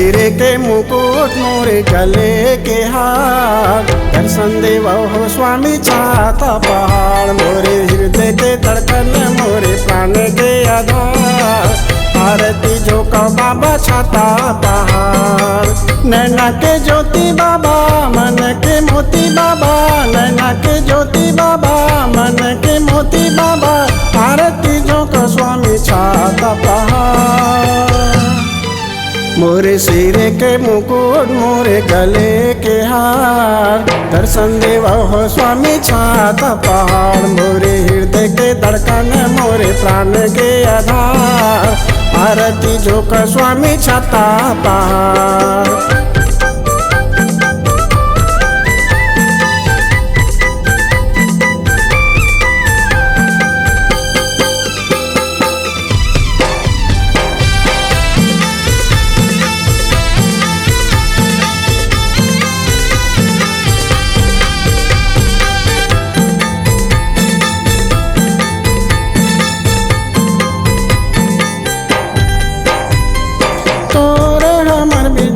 सिरे के मुकुट मोरे गले के हार, दर्शन देव हो स्वामी छाता पहाड़। मोरे हृदय के धड़कन मोरे प्राण के आधार, आरती झोंका बाबा छाता पहाड़। नैना के ज्योति बाबा मन के मोती बाबा, नैना के ज्योति बाबा मन के मोती बाबा, आरती झोंका स्वामी छाता पहाड़। मोरे सिरे के मुकुट मोरे गले के हार, दर्शन देव हो स्वामी छाता पहाड़। मोरे हृदय के धड़कन मोरे प्राण के आधार, आरती झोंका स्वामी छाता पहाड़।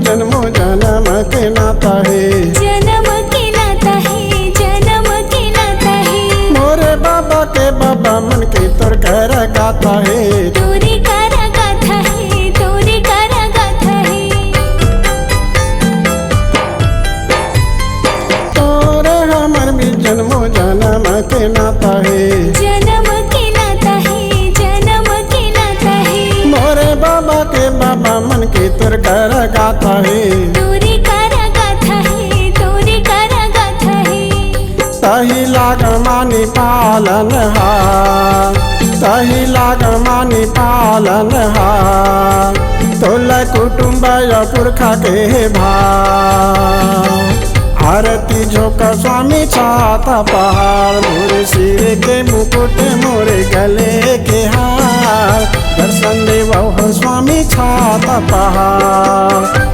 जन्मो जन्म के नाता है, जन्म के नाता है, जन्म के नाता है। मोरे बाबा के बाबा मन के तोर कर गाता है, तोरे कर गाथा है, तोरे कर गाथा है। तोरे हमर भी जन्मो जन्म के नाता है, जन्म के नाता है, जन्म के नाता है। मोरे बाबा के बाबा मन के तोर कर गाता है, तोरे कर गाथा है, तोरे कर गाथा है। तही लाग मानी पालन हार, तही लाग मानी पालन हार। तोला कुटुंब पुरखा के भार, आरती झोंका स्वामी छाता पहाड़। मोरे सिरे के मुकुट मोरे गले के हार, दर्शन देव हो स्वामी छाता पहाड़।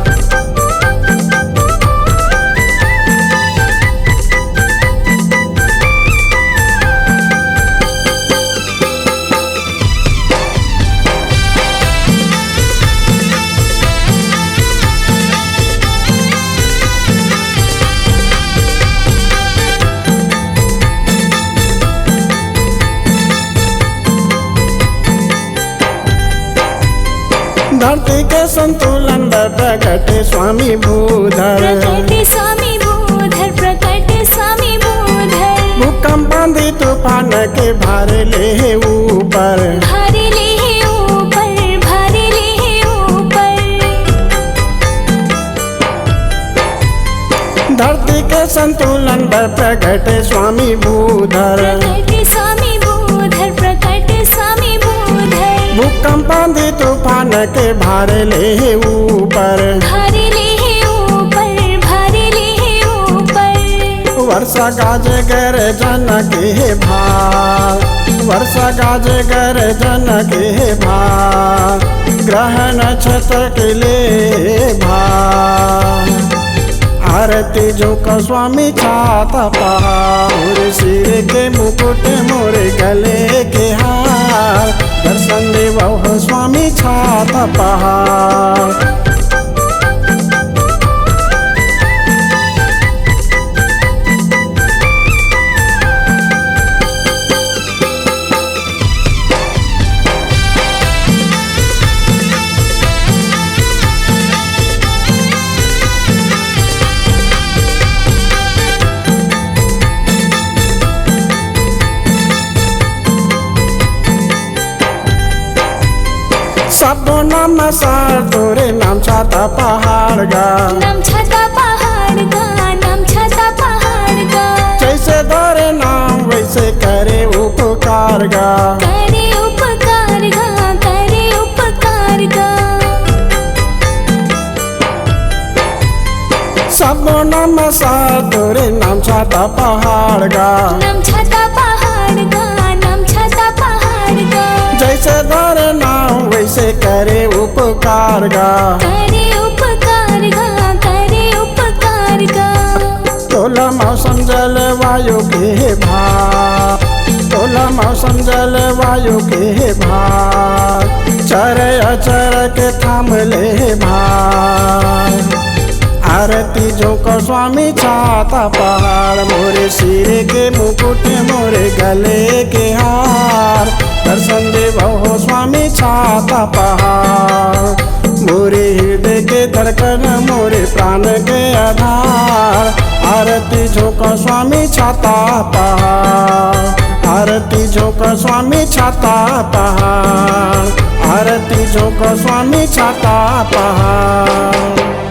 धरती के संतुलन प्रकटे स्वामी भूधर, प्रकटे स्वामी भूधर, प्रकटे स्वामी भूधर। भूकंप आंधी तूफान के भारे ले ऊपर, भारे ले ऊपर, भारे ले ऊपर। धरती के संतुलन प्रकटे स्वामी भूधर, प्रकटे स्वामी भूधर, प्रकटे स्वामी भूधर। भूकंप आंधी तूफान के भारे ले ऊपर, भारे ले ऊपर, भारे ले ऊपर। वर्षा गाजे गर्जन के भार, वर्षा गाजे गर्जन के भार। ग्रह नक्षत्र के ले भार, आरती झोंका स्वामी छाता पहाड़। सिर के मुकुट मोरे गले के हार, दर्शन देव हो स्वामी छाता पहाड़। सबो नाम सार तोरे नाम छाता पहाड़ गा, नाम छाता पहाड़ गा, नाम छाता पहाड़ गा। जैसे धरे नाम वैसे करे उपकार गा, करे उपकार गा, करे उपकार गा। सबो नाम सार तोरे नाम छाता पहाड़ गा, नाम छाता पहाड़ गा, नाम छाता पहाड़ गा। जैसे धरे नाम वैसे करे उपकार गा, करे उपकार गा, करे उपकार गा। तोला मौसम जलवायु के भार, तोला मौसम जलवायु के भार, चर अचर के थाम ले भार। आरती झोंको स्वामी छाता पहाड़, मोरे सिर के मुकुट मोरे गले के हार। दर्शन देवो हो स्वामी छाता पहाड़, मोरे हृदय के धड़कन मोरे प्राण के आधार। आरती झोंको स्वामी छाता पहाड़, आरती झोंको स्वामी छाता पहाड़, आरती झोंको स्वामी छाता पहाड़।